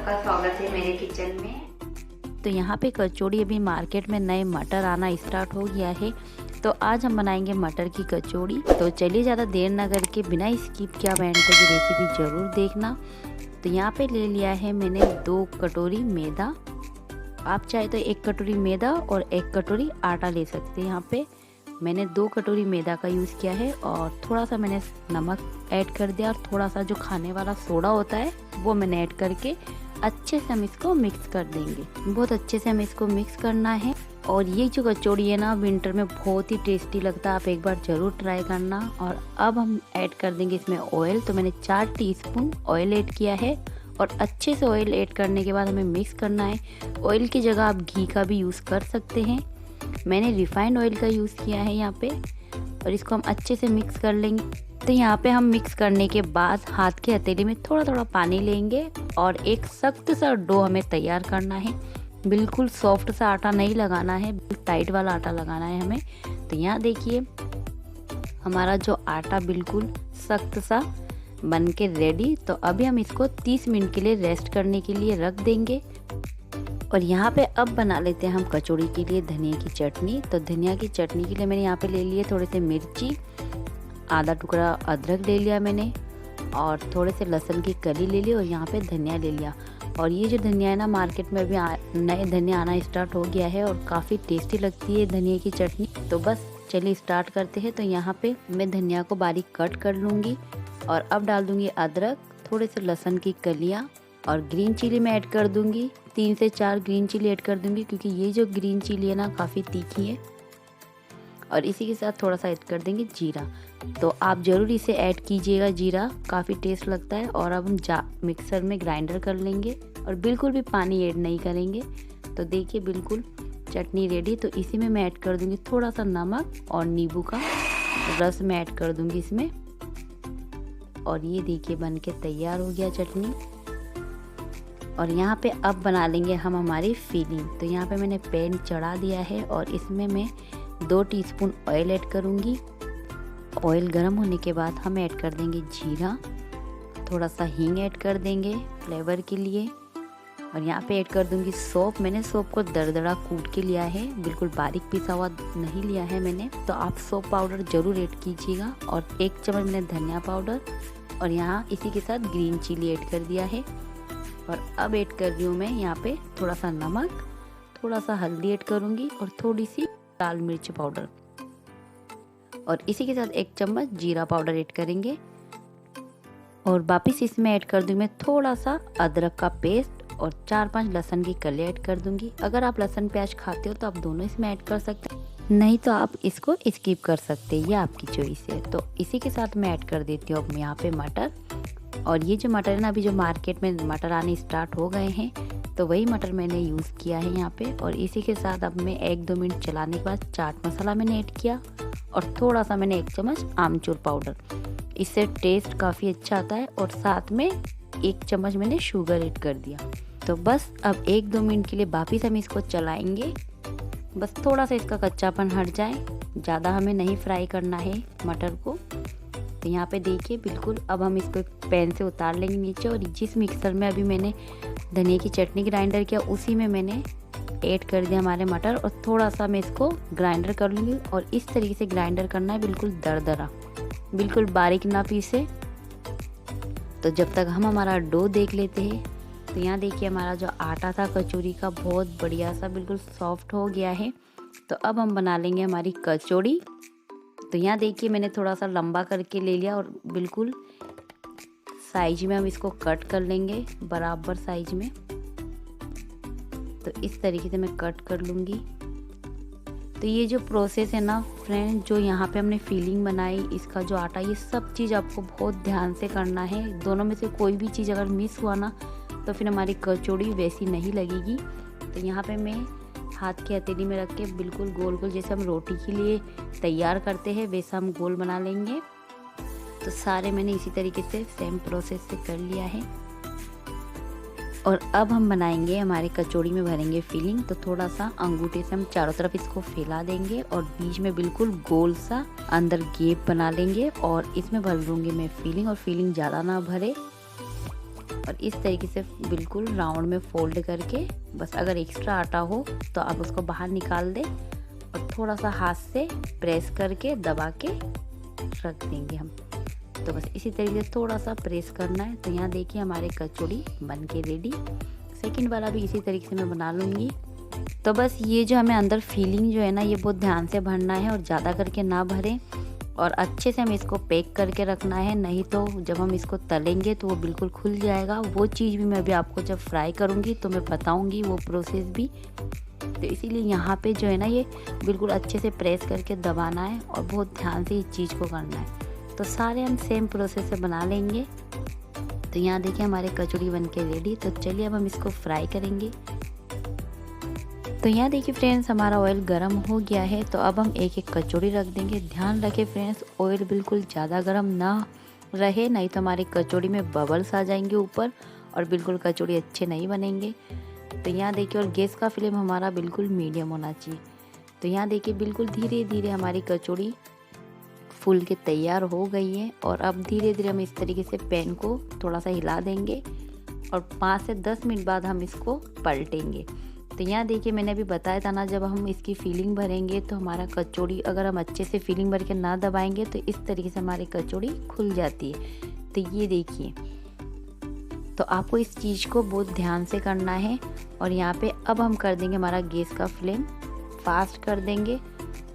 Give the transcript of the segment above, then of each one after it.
सबका स्वागत है मेरे किचन में। तो यहाँ पे कचौड़ी अभी मार्केट में नए मटर आना स्टार्ट हो गया है, तो आज हम बनाएंगे मटर की कचौड़ी। तो चलिए ज़्यादा देर ना करके बिना स्किप किए एंड तक की रेसिपी ज़रूर देखना। तो यहाँ पे ले लिया है मैंने 2 कटोरी मैदा। आप चाहे तो 1 कटोरी मैदा और 1 कटोरी आटा ले सकते हैं। यहाँ पे मैंने 2 कटोरी मैदा का यूज़ किया है और थोड़ा सा मैंने नमक ऐड कर दिया और थोड़ा सा जो खाने वाला सोडा होता है वो मैंने ऐड करके अच्छे से हम इसको मिक्स कर देंगे। बहुत अच्छे से हमें इसको मिक्स करना है। और ये जो कचौड़ी है ना, विंटर में बहुत ही टेस्टी लगता है, आप एक बार ज़रूर ट्राई करना। और अब हम ऐड कर देंगे इसमें ऑयल। तो मैंने 4 टीस्पून ऑयल ऐड किया है और अच्छे से ऑयल ऐड करने के बाद हमें मिक्स करना है। ऑयल की जगह आप घी का भी यूज़ कर सकते हैं, मैंने रिफाइंड ऑयल का यूज़ किया है यहाँ पे। और इसको हम अच्छे से मिक्स कर लेंगे। तो यहाँ पे हम मिक्स करने के बाद हाथ के हथेली में थोड़ा थोड़ा पानी लेंगे और एक सख्त सा डो हमें तैयार करना है। बिल्कुल सॉफ्ट सा आटा नहीं लगाना है, टाइट वाला आटा लगाना है हमें। तो यहाँ देखिए हमारा जो आटा बिल्कुल सख्त सा बन के रेडी। तो अभी हम इसको 30 मिनट के लिए रेस्ट करने के लिए रख देंगे। और यहाँ पे अब बना लेते हैं हम कचौड़ी के लिए धनिया की चटनी। तो धनिया की चटनी के लिए मैंने यहाँ पे ले लिए थोड़े से मिर्ची, आधा टुकड़ा अदरक ले लिया मैंने और थोड़े से लहसुन की कली ले ली और यहाँ पे धनिया ले लिया। और ये जो धनिया है ना, मार्केट में अभी नए धनिया आना स्टार्ट हो गया है और काफ़ी टेस्टी लगती है धनिया की चटनी। तो बस चलिए स्टार्ट करते हैं। तो यहाँ पे मैं धनिया को बारीक कट कर लूँगी और अब डाल दूँगी अदरक, थोड़े से लहसुन की कलियाँ और ग्रीन चिली मैं ऐड कर दूँगी। 3 से 4 ग्रीन चिली ऐड कर दूँगी क्योंकि ये जो ग्रीन चिली है ना काफ़ी तीखी है। और इसी के साथ थोड़ा सा ऐड कर देंगे जीरा। तो आप ज़रूर इसे ऐड कीजिएगा, जीरा काफ़ी टेस्ट लगता है। और अब हम मिक्सर में ग्राइंडर कर लेंगे और बिल्कुल भी पानी ऐड नहीं करेंगे। तो देखिए बिल्कुल चटनी रेडी। तो इसी में मैं ऐड कर दूँगी थोड़ा सा नमक और नींबू का रस मैं ऐड कर दूँगी इसमें। और ये देखिए बन के तैयार हो गया चटनी। और यहाँ पे अब बना लेंगे हम हमारी फिलिंग। तो यहाँ पे मैंने पैन चढ़ा दिया है और इसमें मैं 2 टीस्पून ऑयल ऐड करूँगी। ऑयल गर्म होने के बाद हम ऐड कर देंगे जीरा, थोड़ा सा हींग ऐड कर देंगे फ्लेवर के लिए। और यहाँ पे ऐड कर दूँगी सौंफ। मैंने सौंफ को दरदरा कूट के लिया है, बिल्कुल बारीक पिसा हुआ नहीं लिया है मैंने। तो आप सौंफ पाउडर ज़रूर ऐड कीजिएगा। और 1 चम्मच मैंने धनिया पाउडर और यहाँ इसी के साथ ग्रीन चिली ऐड कर दिया है। और अब ऐड कर रही हूँ मैं यहाँ पे थोड़ा सा नमक, थोड़ा सा हल्दी ऐड करूँगी और थोड़ी सी लाल मिर्च पाउडर। और इसी के साथ 1 चम्मच जीरा पाउडर ऐड करेंगे। और वापस इसमें ऐड कर दूँगी मैं थोड़ा सा अदरक का पेस्ट और 4-5 लहसुन की कली ऐड कर दूँगी। अगर आप लहसुन प्याज खाते हो तो आप दोनों इसमें ऐड कर सकते हैं, नहीं तो आप इसको स्किप कर सकते हैं, ये आपकी चॉइस है। तो इसी के साथ मैं ऐड कर देती हूँ अब यहाँ पे मटर। और ये जो मटर है ना, अभी जो मार्केट में मटर आने स्टार्ट हो गए हैं, तो वही मटर मैंने यूज़ किया है यहाँ पे। और इसी के साथ अब मैं 1-2 मिनट चलाने के बाद चाट मसाला मैंने ऐड किया और थोड़ा सा मैंने 1 चम्मच आमचूर पाउडर। इससे टेस्ट काफ़ी अच्छा आता है। और साथ में 1 चम्मच मैंने शुगर ऐड कर दिया। तो बस अब 1-2 मिनट के लिए वापस हम इसको चलाएँगे, बस थोड़ा सा इसका कच्चापन हट जाए, ज़्यादा हमें नहीं फ्राई करना है मटर को। तो यहाँ पे देखिए बिल्कुल अब हम इसको पैन से उतार लेंगे नीचे। और जिस मिक्सर में अभी मैंने धनिया की चटनी ग्राइंडर किया उसी में मैंने ऐड कर दिया हमारे मटर और थोड़ा सा मैं इसको ग्राइंडर कर लूँगी। और इस तरीके से ग्राइंडर करना है, बिल्कुल दरदरा, बिल्कुल बारीक ना पीसे। तो जब तक हम हमारा डो देख लेते हैं। तो यहाँ देखिए हमारा जो आटा था कचौरी का बहुत बढ़िया सा बिल्कुल सॉफ्ट हो गया है। तो अब हम बना लेंगे हमारी कचौड़ी। तो यहाँ देखिए मैंने थोड़ा सा लंबा करके ले लिया और बिल्कुल साइज में हम इसको कट कर लेंगे, बराबर साइज में। तो इस तरीके से मैं कट कर लूँगी। तो ये जो प्रोसेस है ना फ्रेंड, जो यहाँ पे हमने फिलिंग बनाई, इसका जो आटा, ये सब चीज़ आपको बहुत ध्यान से करना है। दोनों में से कोई भी चीज़ अगर मिस हुआ ना तो फिर हमारी कचौड़ी वैसी नहीं लगेगी। तो यहाँ पे मैं हाथ की हथेली में रख के बिल्कुल गोल गोल, जैसे हम रोटी के लिए तैयार करते हैं वैसा हम गोल बना लेंगे। तो सारे मैंने इसी तरीके से सेम प्रोसेस से कर लिया है। और अब हम बनाएंगे, हमारे कचौड़ी में भरेंगे फिलिंग। तो थोड़ा सा अंगूठे से हम चारों तरफ इसको फैला देंगे और बीच में बिल्कुल गोल सा अंदर गैप बना लेंगे और इसमें भर दूंगी मैं फिलिंग। और फिलिंग ज़्यादा ना भरे, और इस तरीके से बिल्कुल राउंड में फोल्ड करके, बस अगर एक्स्ट्रा आटा हो तो आप उसको बाहर निकाल दें और थोड़ा सा हाथ से प्रेस करके दबा के रख देंगे हम। तो बस इसी तरीके से थोड़ा सा प्रेस करना है। तो यहाँ देखिए हमारे कचौड़ी बन के रेडी। सेकंड वाला भी इसी तरीके से मैं बना लूँगी। तो बस ये जो हमें अंदर फीलिंग जो है ना, ये बहुत ध्यान से भरना है और ज़्यादा करके ना भरें, और अच्छे से हमें इसको पैक करके रखना है, नहीं तो जब हम इसको तलेंगे तो वो बिल्कुल खुल जाएगा। वो चीज़ भी मैं अभी आपको जब फ्राई करूँगी तो मैं बताऊँगी वो प्रोसेस भी। तो इसीलिए यहाँ पे जो है ना, ये बिल्कुल अच्छे से प्रेस करके दबाना है और बहुत ध्यान से इस चीज़ को करना है। तो सारे हम सेम प्रोसेस से बना लेंगे। तो यहाँ देखिए हमारे कचौड़ी बन के रेडी। तो चलिए अब हम इसको फ्राई करेंगे। तो यहाँ देखिए फ्रेंड्स, हमारा ऑयल गर्म हो गया है। तो अब हम एक एक कचौड़ी रख देंगे। ध्यान रखें फ्रेंड्स, ऑयल बिल्कुल ज़्यादा गर्म ना रहे, नहीं तो हमारी कचौड़ी में बबल्स आ जाएंगे ऊपर और बिल्कुल कचौड़ी अच्छे नहीं बनेंगे। तो यहाँ देखिए, और गैस का फ्लेम हमारा बिल्कुल मीडियम होना चाहिए। तो यहाँ देखिए बिल्कुल धीरे धीरे हमारी कचौड़ी फूल के तैयार हो गई है। और अब धीरे धीरे हम इस तरीके से पैन को थोड़ा सा हिला देंगे और 5 से 10 मिनट बाद हम इसको पलटेंगे। तो यहाँ देखिए, मैंने अभी बताया था ना, जब हम इसकी फीलिंग भरेंगे तो हमारा कचौड़ी, अगर हम अच्छे से फीलिंग भर के ना दबाएंगे तो इस तरीके से हमारी कचौड़ी खुल जाती है। तो ये देखिए, तो आपको इस चीज़ को बहुत ध्यान से करना है। और यहाँ पे अब हम कर देंगे हमारा गैस का फ्लेम फास्ट कर देंगे।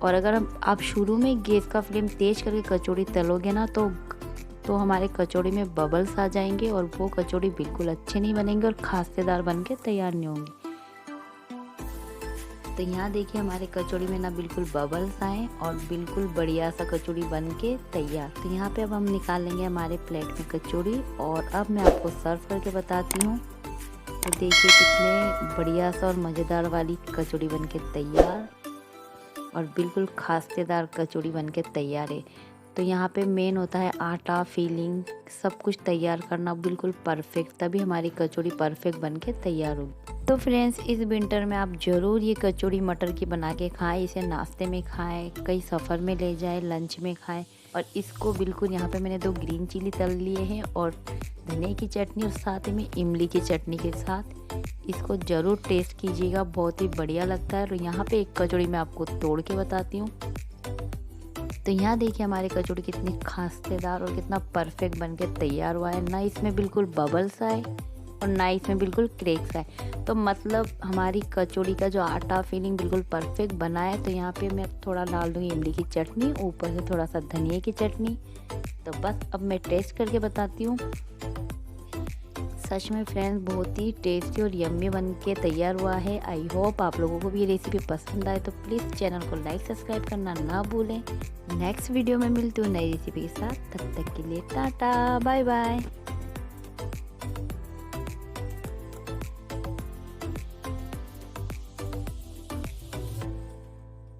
और अगर आप शुरू में गैस का फ्लेम तेज करके कचौड़ी तलोगे ना, तो हमारे कचौड़ी में बबल्स आ जाएंगे और वो कचौड़ी बिल्कुल अच्छे नहीं बनेंगे और खास्तेदार बन के तैयार नहीं होंगी। तो यहाँ देखिए हमारे कचौड़ी में ना बिल्कुल बबल्स आए और बिल्कुल बढ़िया सा कचौड़ी बन के तैयार। तो यहाँ पे अब हम निकाल लेंगे हमारे प्लेट में कचौड़ी और अब मैं आपको सर्व करके बताती हूँ। तो देखिए कितने बढ़िया सा और मज़ेदार वाली कचौड़ी बन के तैयार और बिल्कुल खास्तेदार कचौड़ी बन के तैयार है। तो यहाँ पे मेन होता है आटा, फीलिंग, सब कुछ तैयार करना बिल्कुल परफेक्ट, तभी हमारी कचौड़ी परफेक्ट बन के तैयार होगी। तो फ्रेंड्स, इस विंटर में आप ज़रूर ये कचौड़ी मटर की बना के खाएं। इसे नाश्ते में खाएं, कई सफ़र में ले जाएं, लंच में खाएं। और इसको बिल्कुल, यहाँ पे मैंने 2 ग्रीन चिली तल लिए हैं और धनिया की चटनी और साथ में इमली की चटनी के साथ इसको ज़रूर टेस्ट कीजिएगा, बहुत ही बढ़िया लगता है। और यहाँ पे एक कचौड़ी मैं आपको तोड़ के बताती हूँ। तो यहाँ देखिए हमारे कचौड़ी कितनी खास्तेदार और कितना परफेक्ट बन के तैयार हुआ है। ना इसमें बिल्कुल बबल्स आए और ना इसमें बिल्कुल क्रैक्स आए। तो मतलब हमारी कचौड़ी का जो आटा फीलिंग बिल्कुल परफेक्ट बना है। तो यहाँ पे मैं थोड़ा डाल दूँगी इमली की चटनी, ऊपर से थोड़ा सा धनिया की चटनी। तो बस अब मैं टेस्ट करके बताती हूँ। सच में फ्रेंड्स, बहुत ही टेस्टी और यम्मी बन के तैयार हुआ है। आई होप आप लोगों को भी ये रेसिपी पसंद आए। तो प्लीज़ चैनल को लाइक सब्सक्राइब करना ना भूलें। नेक्स्ट वीडियो में मिलती हूँ नई रेसिपी के साथ। तब तक के लिए टाटा बाय बाय।